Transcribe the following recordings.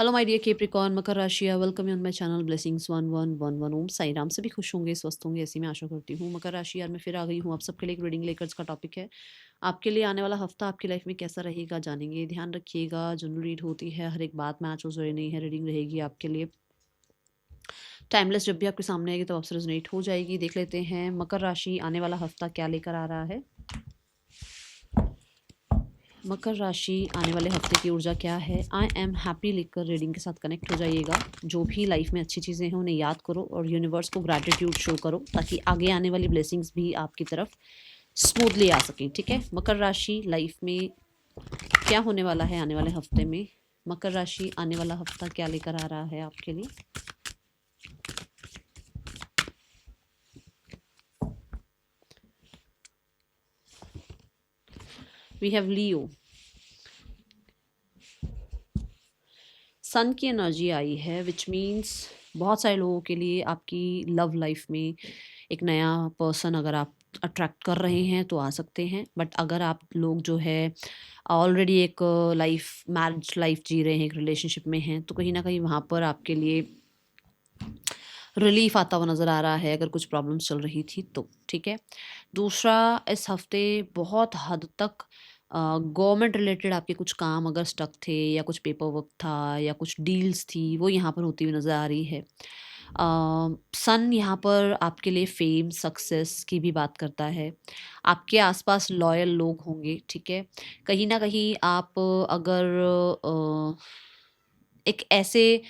Hello my dear केप्रिकॉर्न मकर राशि, welcome you on my channel blessings 1111 ओम साई राम। सभी खुश होंगे, स्वस्थ होंगे, ऐसी मैं आशा करती हूँ। मकर राशि यार, मैं फिर आ गई हूँ आप सबके लिए एक रीडिंग लेकर। इसका टॉपिक है आपके लिए आने वाला हफ्ता आपकी लाइफ में कैसा रहेगा, जानेंगे। ध्यान रखिएगा, जनरल रीड होती है, हर एक बात मैच हो रही नहीं है। रीडिंग रहेगी आपके लिए टाइमलेस, जब भी आपके सामने आएगी तो आपसे रेजोनेट हो जाएगी। देख लेते हैं मकर राशि आने वाला हफ्ता क्या लेकर आ रहा है। मकर राशि आने वाले हफ्ते की ऊर्जा क्या है। आई एम हैप्पी लिखकर रीडिंग के साथ कनेक्ट हो जाइएगा। जो भी लाइफ में अच्छी चीज़ें हैं उन्हें याद करो और यूनिवर्स को ग्रैटिट्यूड शो करो, ताकि आगे आने वाली ब्लेसिंग्स भी आपकी तरफ स्मूथली आ सकें। ठीक है, मकर राशि लाइफ में क्या होने वाला है आने वाले हफ्ते में। मकर राशि आने वाला हफ्ता क्या लेकर आ रहा है आपके लिए। वी हैव लियो। सन की एनर्जी आई है, विच मीन्स बहुत सारे लोगों के लिए आपकी लव लाइफ में एक नया पर्सन अगर आप अट्रैक्ट कर रहे हैं तो आ सकते हैं। बट अगर आप लोग जो है ऑलरेडी एक लाइफ मैरिज लाइफ जी रहे हैं, एक रिलेशनशिप में हैं, तो कहीं ना कहीं वहाँ पर आपके लिए रिलीफ आता हुआ नज़र आ रहा है, अगर कुछ प्रॉब्लम्स चल रही थी तो। ठीक है, दूसरा, इस हफ्ते बहुत हद तक गवर्नमेंट रिलेटेड आपके कुछ काम अगर स्टक थे या कुछ पेपर वर्क था या कुछ डील्स थी, वो यहाँ पर होती हुई नज़र आ रही है। सन यहाँ पर आपके लिए फेम सक्सेस की भी बात करता है। आपके आसपास लॉयल लोग होंगे। ठीक है, कहीं ना कहीं आप अगर एक ऐसे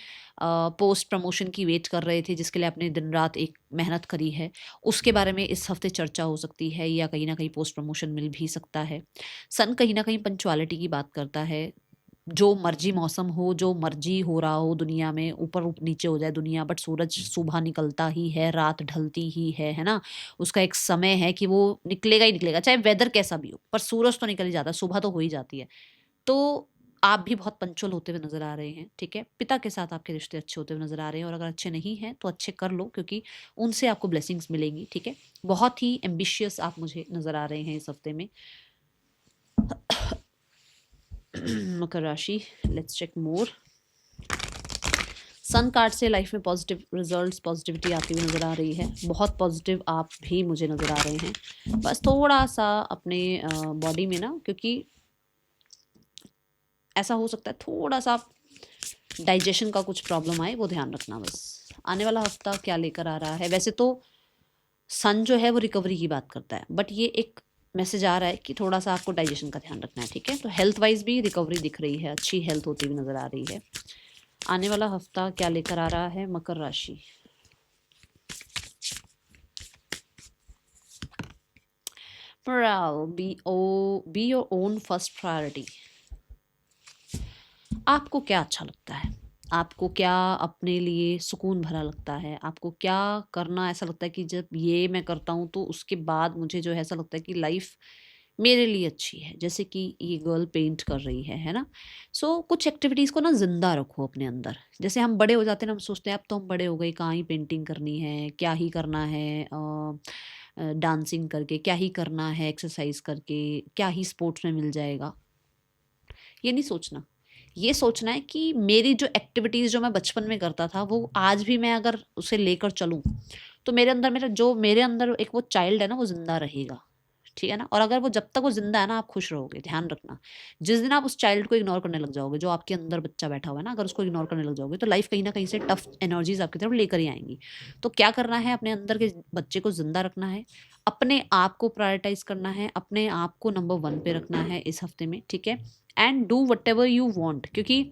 पोस्ट प्रमोशन की वेट कर रहे थे जिसके लिए आपने दिन रात एक मेहनत करी है, उसके बारे में इस हफ्ते चर्चा हो सकती है, या कहीं ना कहीं पोस्ट प्रमोशन मिल भी सकता है। सन कहीं ना कहीं पंचुअलिटी की बात करता है। जो मर्जी मौसम हो, जो मर्जी हो रहा हो दुनिया में, ऊपर नीचे हो जाए दुनिया, बट सूरज सुबह निकलता ही है, रात ढलती ही है ना। उसका एक समय है कि वो निकलेगा ही निकलेगा, चाहे वेदर कैसा भी हो, पर सूरज तो निकल ही जाता है, सुबह तो हो ही जाती है। तो आप भी बहुत पंक्चुअल होते हुए नज़र आ रहे हैं। ठीक है, पिता के साथ आपके रिश्ते अच्छे होते हुए नज़र आ रहे हैं, और अगर अच्छे नहीं हैं तो अच्छे कर लो, क्योंकि उनसे आपको ब्लेसिंग्स मिलेंगी। ठीक है, बहुत ही एम्बिशियस आप मुझे नज़र आ रहे हैं इस हफ्ते में। मकर राशि, let's check more. Sun card से लाइफ में पॉजिटिव रिजल्ट्स, पॉजिटिविटी आती हुई नज़र आ रही है। बहुत पॉजिटिव आप भी मुझे नज़र आ रहे हैं। बस थोड़ा सा अपने बॉडी में ना, क्योंकि ऐसा हो सकता है थोड़ा सा डाइजेशन का कुछ प्रॉब्लम आए, वो ध्यान रखना बस। आने वाला हफ्ता क्या लेकर आ रहा है। वैसे तो सन जो है वो रिकवरी की बात करता है, बट ये एक मैसेज आ रहा है कि थोड़ा सा आपको डाइजेशन का ध्यान रखना है। ठीक है, तो हेल्थ वाइज भी रिकवरी दिख रही है, अच्छी हेल्थ होती हुई नज़र आ रही है। आने वाला हफ्ता क्या लेकर आ रहा है मकर राशि। Morale, be your own first priority। आपको क्या अच्छा लगता है, आपको क्या अपने लिए सुकून भरा लगता है, आपको क्या करना ऐसा लगता है कि जब ये मैं करता हूँ तो उसके बाद मुझे जो है ऐसा लगता है कि लाइफ मेरे लिए अच्छी है। जैसे कि ये गर्ल पेंट कर रही है ना। सो कुछ एक्टिविटीज़ को ना जिंदा रखो अपने अंदर। जैसे हम बड़े हो जाते हैं ना, हम सोचते हैं अब तो हम बड़े हो गए, कहाँ ही पेंटिंग करनी है, क्या ही करना है डांसिंग करके, क्या ही करना है एक्सरसाइज करके, क्या ही स्पोर्ट्स में मिल जाएगा। ये नहीं सोचना, ये सोचना है कि मेरी जो एक्टिविटीज़ जो मैं बचपन में करता था, वो आज भी मैं अगर उसे लेकर चलूँ तो मेरे अंदर एक वो चाइल्ड है ना, वो ज़िंदा रहेगा। ठीक है ना, और अगर वो जब तक वो ज़िंदा है ना, आप खुश रहोगे। ध्यान रखना, जिस दिन आप उस चाइल्ड को इग्नोर करने लग जाओगे, जो आपके अंदर बच्चा बैठा हुआ है ना, अगर उसको इग्नोर करने लग जाओगे तो लाइफ कहीं ना कहीं से टफ एनर्जीज आपकी तरफ लेकर ही आएंगी। तो क्या करना है, अपने अंदर के बच्चे को जिंदा रखना है, अपने आप को प्रायोरिटाइज करना है, अपने आप को नंबर 1 पे रखना है इस हफ्ते में। ठीक है, and do what ever you want, क्योंकि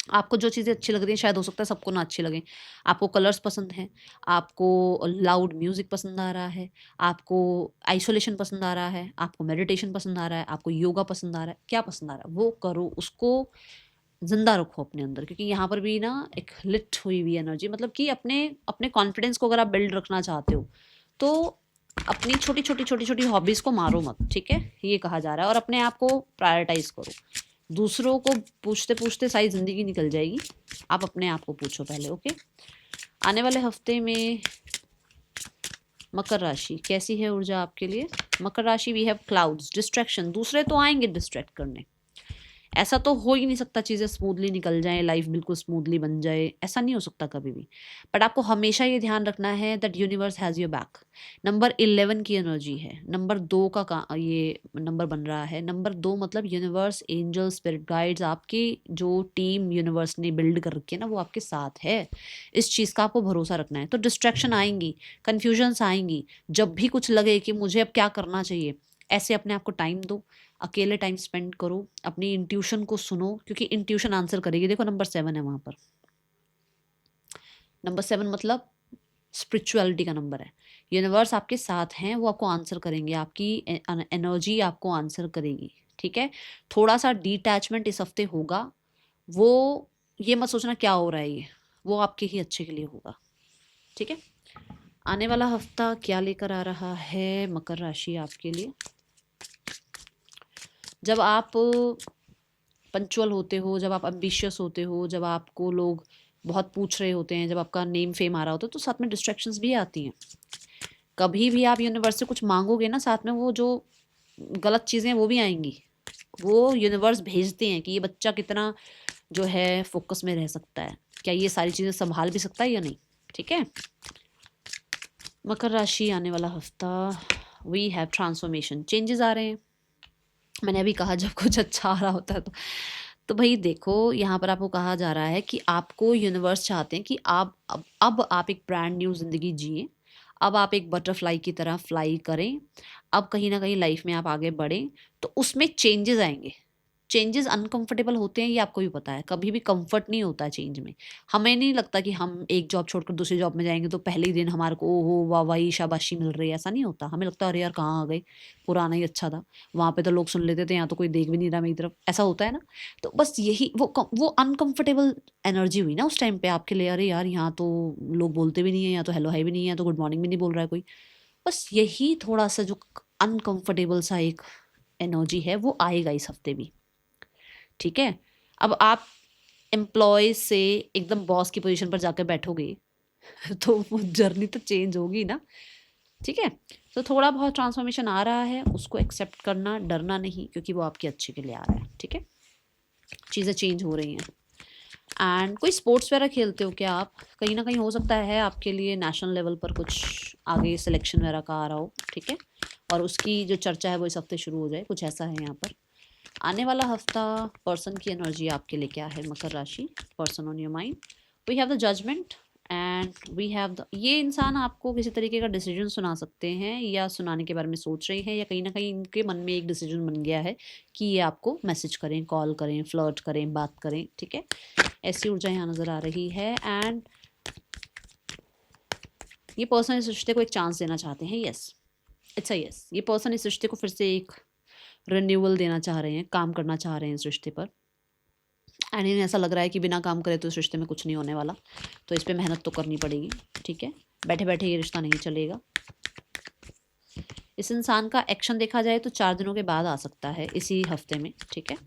आपको जो चीज़ें अच्छी लग रही हैं शायद हो सकता है सबको ना अच्छी लगें। आपको कलर्स पसंद हैं, आपको लाउड म्यूज़िक पसंद आ रहा है, आपको आइसोलेशन पसंद आ रहा है, आपको मेडिटेशन पसंद आ रहा है, आपको योगा पसंद आ रहा है, क्या पसंद आ रहा है वो करो, उसको ज़िंदा रखो अपने अंदर। क्योंकि यहाँ पर भी ना एक लिट हुई हुई एनर्जी, मतलब कि अपने अपने कॉन्फिडेंस को अगर आप बिल्ड रखना चाहते हो तो अपनी छोटी छोटी हॉबीज़ को मारो मत। ठीक है, ये कहा जा रहा है, और अपने आप को प्रायोरिटाइज करो। दूसरों को पूछते पूछते सारी ज़िंदगी निकल जाएगी, आप अपने आप को पूछो पहले। ओके, आने वाले हफ्ते में मकर राशि कैसी है ऊर्जा आपके लिए। मकर राशि, वी हैव क्लाउड्स, डिस्ट्रैक्शन, दूसरे तो आएंगे डिस्ट्रैक्ट करने। ऐसा तो हो ही नहीं सकता चीज़ें स्मूथली निकल जाएँ, लाइफ बिल्कुल स्मूथली बन जाए, ऐसा नहीं हो सकता कभी भी। बट आपको हमेशा ये ध्यान रखना है that universe has your back. Number 11 की एनर्जी है, नंबर 2 का ये नंबर बन रहा है। नंबर 2 मतलब यूनिवर्स, एंजल, स्पिरिट गाइड्स, आपकी जो टीम यूनिवर्स ने बिल्ड कर रखी है ना, वो आपके साथ है। इस चीज़ का आपको भरोसा रखना है। तो डिस्ट्रैक्शन आएँगी, कन्फ्यूजन्स आएँगी, जब भी कुछ लगे कि मुझे अब क्या करना चाहिए, ऐसे अपने आप को टाइम दो, अकेले टाइम स्पेंड करो, अपनी इंट्यूशन को सुनो, क्योंकि इंट्यूशन आंसर करेगी। देखो नंबर 7 है वहाँ पर। नंबर 7 मतलब स्पिरिचुअलिटी का नंबर है। यूनिवर्स आपके साथ हैं, वो आपको आंसर करेंगे, आपकी एनर्जी आपको आंसर करेगी। ठीक है, थोड़ा सा डिटैचमेंट इस हफ्ते होगा। वो ये मत सोचना क्या हो रहा है ये, वो आपके ही अच्छे के लिए होगा। ठीक है, आने वाला हफ्ता क्या लेकर आ रहा है मकर राशि आपके लिए। जब आप पंचुअल होते हो, जब आप एम्बिशियस होते हो, जब आपको लोग बहुत पूछ रहे होते हैं, जब आपका नेम फेम आ रहा होता है, तो साथ में डिस्ट्रैक्शंस भी आती हैं। कभी भी आप यूनिवर्स से कुछ मांगोगे ना, साथ में वो जो गलत चीज़ें वो भी आएंगी। वो यूनिवर्स भेजते हैं कि ये बच्चा कितना जो है फोकस में रह सकता है, क्या ये सारी चीज़ें संभाल भी सकता है या नहीं। ठीक है, मकर राशि आने वाला हफ्ता वी हैव ट्रांसफॉर्मेशन, चेंजेस आ रहे हैं। मैंने अभी कहा जब कुछ अच्छा आ रहा होता है तो भाई देखो यहाँ पर आपको कहा जा रहा है कि आपको यूनिवर्स चाहते हैं कि आप अब आप एक ब्रांड न्यू ज़िंदगी जिए। अब आप एक बटरफ्लाई की तरह फ्लाई करें। अब कहीं ना कहीं लाइफ में आप आगे बढ़ें, तो उसमें चेंजेस आएंगे। चेंजेस अनकंफर्टेबल होते हैं, ये आपको भी पता है। कभी भी कंफर्ट नहीं होता है चेंज में। हमें नहीं लगता कि हम एक जॉब छोड़कर दूसरी जॉब में जाएंगे तो पहले ही दिन हमारे को ओहो वाह वाही शाबाशी मिल रही है, ऐसा नहीं होता। हमें लगता है अरे यार कहाँ आ गए, पुराना ही अच्छा था, वहाँ पे तो लोग सुन लेते थे, यहाँ तो कोई देख भी नहीं रहा मेरी तरफ, ऐसा होता है ना। तो बस यही वो अनकंफर्टेबल एनर्जी हुई ना उस टाइम पे आपके लिए। अरे यार यहाँ तो लोग बोलते भी नहीं है, यहाँ तो हेलो हाई भी नहीं है, यहाँ तो गुड मॉर्निंग भी नहीं बोल रहा है कोई। बस यही थोड़ा सा जो अनकंफर्टेबल सा एक एनर्जी है वो आएगा इस हफ्ते भी। ठीक है, अब आप एम्प्लॉय से एकदम बॉस की पोजीशन पर जाकर बैठोगे तो वो जर्नी तो चेंज होगी ना। ठीक है, तो थोड़ा बहुत ट्रांसफॉर्मेशन आ रहा है, उसको एक्सेप्ट करना, डरना नहीं, क्योंकि वो आपके अच्छे के लिए आ रहा है। ठीक है, चीज़ें चेंज हो रही हैं। एंड कोई स्पोर्ट्स वगैरह खेलते हो क्या आप? कहीं ना कहीं हो सकता है आपके लिए नेशनल लेवल पर कुछ आगे सिलेक्शन वगैरह का आ रहा हो। ठीक है, और उसकी जो चर्चा है वो इस हफ्ते शुरू हो जाए, कुछ ऐसा है यहाँ पर। आने वाला हफ्ता पर्सन की एनर्जी आपके लिए क्या है मकर राशि? Person on your mind, we have the judgment and we have the, ये इंसान आपको किसी तरीके का डिसीजन सुना सकते हैं या सुनाने के बारे में सोच रहे हैं, या कहीं ना कहीं इनके मन में एक डिसीजन बन गया है कि ये आपको मैसेज करें, कॉल करें, फ्लर्ट करें, बात करें। ठीक है, ऐसी ऊर्जा यहाँ नज़र आ रही है। एंड ये पर्सन इस रिश्ते को एक चांस देना चाहते हैं। Yes, it's a yes. ये पर्सन इस रिश्ते को फिर से एक रिन्यूअल देना चाह रहे हैं, काम करना चाह रहे हैं इस रिश्ते पर। एंड इन्हें ऐसा लग रहा है कि बिना काम करे तो इस रिश्ते में कुछ नहीं होने वाला, तो इस पर मेहनत तो करनी पड़ेगी। ठीक है, बैठे बैठे ये रिश्ता नहीं चलेगा। इस इंसान का एक्शन देखा जाए तो 4 दिनों के बाद आ सकता है, इसी हफ्ते में। ठीक है,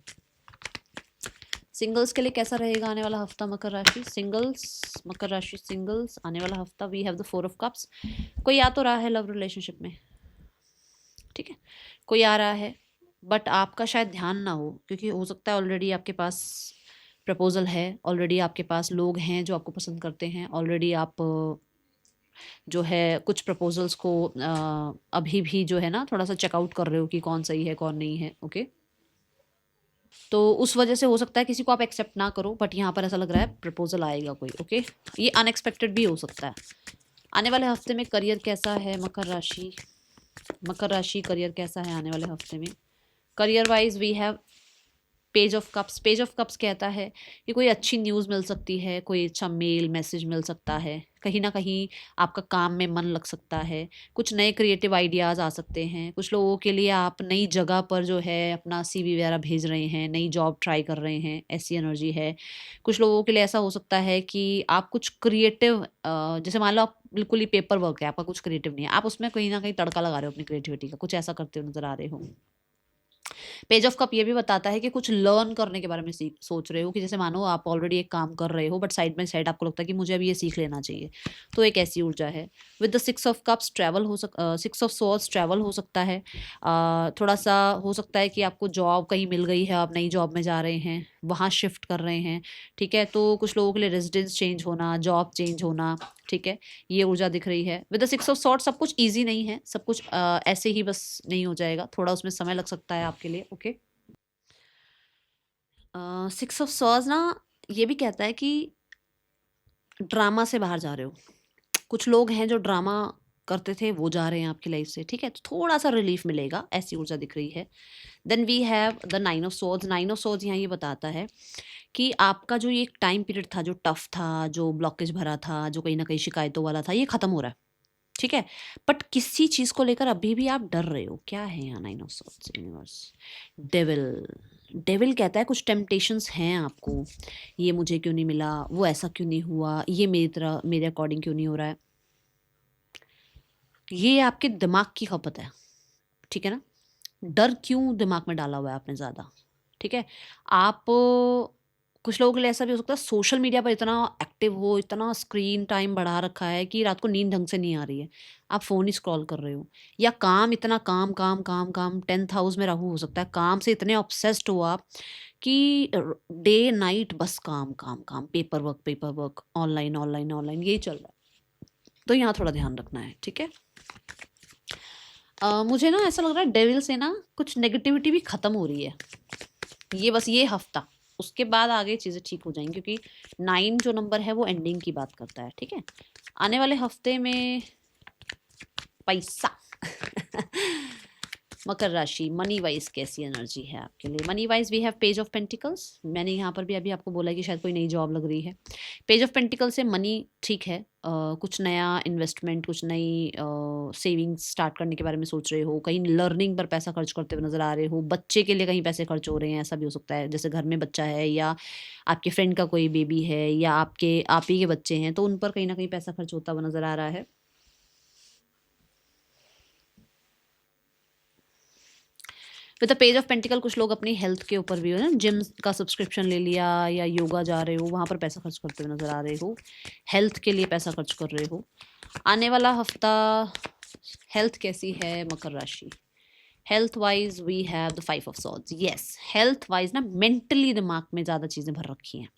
सिंगल्स के लिए कैसा रहेगा आने वाला हफ्ता मकर राशि? सिंगल्स, मकर राशि सिंगल्स आने वाला हफ्ता we have the 4 of cups. कोई आ तो रहा है लव रिलेशनशिप में। ठीक है, कोई आ रहा है, बट आपका शायद ध्यान ना हो, क्योंकि हो सकता है ऑलरेडी आपके पास प्रपोजल है, ऑलरेडी आपके पास लोग हैं जो आपको पसंद करते हैं, ऑलरेडी आप जो है कुछ प्रपोजल्स को अभी भी जो है ना थोड़ा सा चेकआउट कर रहे हो कि कौन सही है कौन नहीं है। ओके, तो उस वजह से हो सकता है किसी को आप एक्सेप्ट ना करो, बट यहाँ पर ऐसा लग रहा है प्रपोजल आएगा कोई। ओके, ये अनएक्सपेक्टेड भी हो सकता है। आने वाले हफ्ते में करियर कैसा है मकर राशि? मकर राशि करियर कैसा है आने वाले हफ्ते में? Career wise we have page of cups. Page of cups कहता है कि कोई अच्छी न्यूज़ मिल सकती है, कोई अच्छा मेल मैसेज मिल सकता है, कहीं ना कहीं आपका काम में मन लग सकता है, कुछ नए क्रिएटिव आइडियाज़ आ सकते हैं। कुछ लोगों के लिए आप नई जगह पर जो है अपना सीवी वगैरह भेज रहे हैं, नई जॉब ट्राई कर रहे हैं, ऐसी एनर्जी है। कुछ लोगों के लिए ऐसा हो सकता है कि आप कुछ क्रिएटिव, जैसे मान लो आप बिल्कुल ही पेपर वर्क है, आपका कुछ क्रिएटिव नहीं है, आप उसमें कहीं ना कहीं तड़का लगा रहे हो अपनी क्रिएटिविटी का, कुछ ऐसा करते हुए नजर आ रहे हो। पेज ऑफ कप ये भी बताता है कि कुछ लर्न करने के बारे में सोच रहे हो, कि जैसे मानो आप ऑलरेडी एक काम कर रहे हो बट साइड बाय साइड आपको लगता है कि मुझे अभी ये सीख लेना चाहिए, तो एक ऐसी ऊर्जा है। With the six of cups travel six of swords travel हो सकता है। थोड़ा सा हो सकता है कि आपको जॉब कहीं मिल गई है, आप नई जॉब में जा रहे हैं, वहाँ शिफ्ट कर रहे हैं, ठीक है। तो कुछ लोगों के लिए रेजिडेंस चेंज होना, जॉब चेंज होना, ठीक है, ये ऊर्जा दिख रही है। With the six of swords सब कुछ ईजी नहीं है, सब कुछ ऐसे ही बस नहीं हो जाएगा, थोड़ा उसमें समय लग सकता है आपके लिए, ओके। सिक्स ऑफ सॉर्ड्स ना ये भी कहता है कि ड्रामा से बाहर जा रहे हो। कुछ लोग हैं जो ड्रामा करते थे वो जा रहे हैं आपकी लाइफ से, ठीक है, तो थोड़ा सा रिलीफ मिलेगा, ऐसी ऊर्जा दिख रही है। Then we have the nine of swords. Nine of swords यहाँ ये बताता है कि आपका जो ये एक टाइम पीरियड था जो टफ था, जो ब्लॉकेज भरा था, जो कहीं ना कहीं शिकायतों वाला था, ये खत्म हो रहा है, ठीक है। बट किसी चीज को लेकर अभी भी आप डर रहे हो। क्या है यहाँ nine of swords? Universe, devil. Devil कहता है कुछ टेम्पटेशंस हैं आपको, ये मुझे क्यों नहीं मिला, वो ऐसा क्यों नहीं हुआ, ये मेरी तरह मेरे अकॉर्डिंग क्यों नहीं हो रहा है। ये आपके दिमाग की खपत है, ठीक है ना। डर क्यों दिमाग में डाला हुआ है आपने ज़्यादा, ठीक है। आप कुछ लोगों के लिए ऐसा भी हो सकता है सोशल मीडिया पर इतना एक्टिव हो, इतना स्क्रीन टाइम बढ़ा रखा है कि रात को नींद ढंग से नहीं आ रही है, आप फ़ोन ही स्क्रॉल कर रहे हो। या काम इतना, काम काम काम काम, 10th हाउस में राहु हो सकता है, काम से इतने ऑब्सेस्ड हो आप कि डे नाइट बस काम काम काम, paper work, online online online, यही चल रहा है। तो यहाँ थोड़ा ध्यान रखना है, ठीक है। मुझे ना ऐसा लग रहा है डेविल से ना कुछ नेगेटिविटी भी ख़त्म हो रही है, ये बस ये हफ्ता, उसके बाद आगे चीज़ें ठीक हो जाएंगी, क्योंकि 9 जो नंबर है वो एंडिंग की बात करता है, ठीक है। आने वाले हफ्ते में पैसा मकर राशि मनी वाइज कैसी एनर्जी है आपके लिए? Money wise we have page of pentacles. मैंने यहाँ पर भी अभी आपको बोला कि शायद कोई नई जॉब लग रही है। पेज ऑफ पेंटिकल से मनी ठीक है, कुछ नया इन्वेस्टमेंट, कुछ नई सेविंग्स स्टार्ट करने के बारे में सोच रहे हो, कहीं लर्निंग पर पैसा खर्च करते हुए नजर आ रहे हो, बच्चे के लिए कहीं पैसे खर्च हो रहे हैं, ऐसा भी हो सकता है। जैसे घर में बच्चा है या आपके फ्रेंड का कोई बेबी है या आप ही के बच्चे हैं, तो उन पर कहीं ना कहीं पैसा खर्च होता हुआ नजर आ रहा है। With the page of pentacle कुछ लोग अपनी हेल्थ के ऊपर भी हो ना, जिम का सब्सक्रिप्शन ले लिया या योगा जा रहे हो, वहाँ पर पैसा खर्च करते हुए नजर आ रहे हो, हेल्थ के लिए पैसा खर्च कर रहे हो। आने वाला हफ्ता हेल्थ कैसी है मकर राशि? Health wise we have the 5 of swords. Yes, health wise ना मेंटली दिमाग में ज़्यादा चीज़ें भर रखी हैं,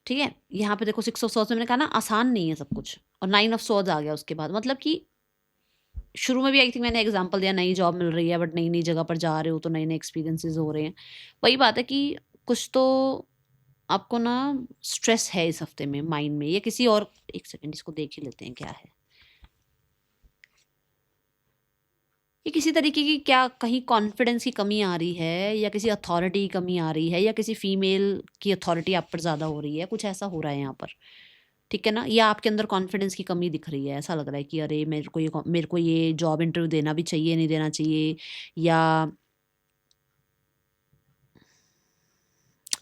ठीक है। यहाँ पे देखो 6 ऑफ सॉर्ड्स में मैंने कहा ना आसान नहीं है सब कुछ, और 9 ऑफ सॉर्ड्स आ गया उसके बाद, मतलब कि शुरू में भी आई थिंक मैंने एग्जांपल दिया, नई जॉब मिल रही है बट नई नई जगह पर जा रहे हो तो नए नए एक्सपीरियंसेस हो रहे हैं। वही बात है कि कुछ तो आपको ना स्ट्रेस है इस हफ्ते में माइंड में, या किसी और, एक सेकंड इसको देख ही लेते हैं क्या है। ये किसी तरीके की क्या कहीं कॉन्फिडेंस की कमी आ रही है, या किसी अथॉरिटी की कमी आ रही है, या किसी फीमेल की अथॉरिटी आप पर ज़्यादा हो रही है, कुछ ऐसा हो रहा है यहाँ पर, ठीक है ना। या आपके अंदर कॉन्फिडेंस की कमी दिख रही है, ऐसा लग रहा है कि अरे मेरे को ये जॉब इंटरव्यू देना भी चाहिए, नहीं देना चाहिए, या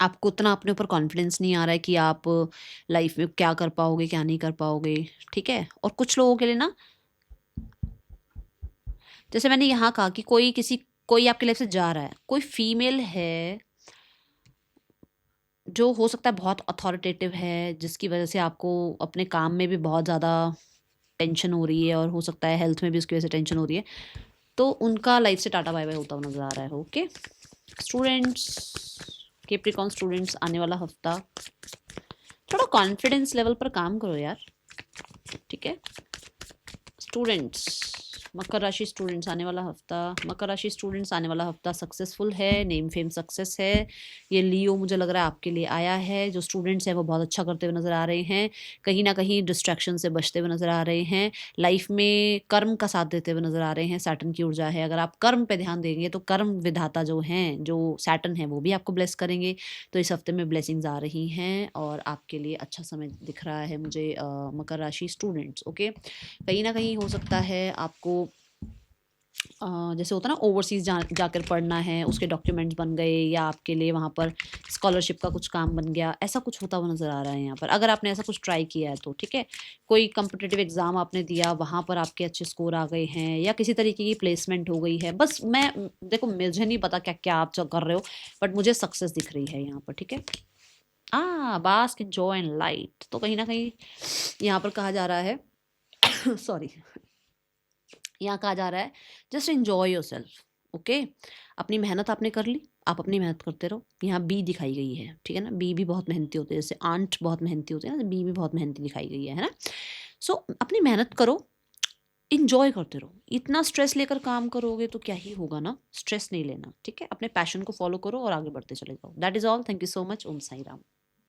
आपको उतना अपने ऊपर कॉन्फिडेंस नहीं आ रहा है कि आप लाइफ में क्या कर पाओगे क्या नहीं कर पाओगे, ठीक है। और कुछ लोगों के लिए ना, जैसे मैंने यहाँ कहा कि कोई आपकी लाइफ से जा रहा है, कोई फीमेल है जो हो सकता है बहुत अथॉरिटेटिव है, जिसकी वजह से आपको अपने काम में भी बहुत ज़्यादा टेंशन हो रही है, और हो सकता है हेल्थ में भी उसकी वजह से टेंशन हो रही है, तो उनका लाइफ से टाटा बाय बाय होता हुआ नजर आ रहा है, ओके। स्टूडेंट्स, कैप्रिकॉर्न स्टूडेंट्स, आने वाला हफ्ता थोड़ा कॉन्फिडेंस लेवल पर काम करो यार, ठीक है। स्टूडेंट्स, मकर राशि स्टूडेंट्स, आने वाला हफ्ता सक्सेसफुल है, नेम फेम सक्सेस है। ये लियो मुझे लग रहा है आपके लिए आया है। जो स्टूडेंट्स हैं वो बहुत अच्छा करते हुए नजर आ रहे हैं, कहीं ना कहीं डिस्ट्रैक्शन से बचते हुए नजर आ रहे हैं, लाइफ में कर्म का साथ देते हुए नजर आ रहे हैं। सैटर्न की ऊर्जा है, अगर आप कर्म पे ध्यान देंगे तो कर्म विधाता जो हैं, जो सैटर्न है, वो भी आपको ब्लेस करेंगे। तो इस हफ्ते में ब्लेसिंग्स आ रही हैं और आपके लिए अच्छा समय दिख रहा है मुझे, मकर राशि स्टूडेंट्स, ओके। कहीं ना कहीं हो सकता है आपको जैसे होता है ना ओवरसीज़ जाकर पढ़ना है, उसके डॉक्यूमेंट्स बन गए या आपके लिए वहाँ पर स्कॉलरशिप का कुछ काम बन गया, ऐसा कुछ होता हुआ नज़र आ रहा है यहाँ पर। अगर आपने ऐसा कुछ ट्राई किया है तो ठीक है। कोई कॉम्पिटिटिव एग्ज़ाम आपने दिया, वहाँ पर आपके अच्छे स्कोर आ गए हैं या किसी तरीके की प्लेसमेंट हो गई है। बस देखो मुझे नहीं पता क्या-क्या आप च कर रहे हो, बट मुझे सक्सेस दिख रही है यहाँ पर, ठीक है। Bask in joy and light, तो कहीं न कहीं यहाँ पर कहा जा रहा है सॉरी, यहाँ कहा जा रहा है जस्ट एन्जॉय योरसेल्फ, ओके। अपनी मेहनत आपने कर ली, आप अपनी मेहनत करते रहो। यहाँ बी दिखाई गई है, ठीक है ना। बी भी बहुत मेहनती होते हैं, जैसे आंट बहुत मेहनती होते हैं ना, बी भी बहुत मेहनती दिखाई गई है ना। सो अपनी मेहनत करो, इंजॉय करते रहो। इतना स्ट्रेस लेकर काम करोगे तो क्या ही होगा ना। स्ट्रेस नहीं लेना, ठीक है। अपने पैशन को फॉलो करो और आगे बढ़ते चले जाओ। That is all. Thank you so much. Om Sai Ram.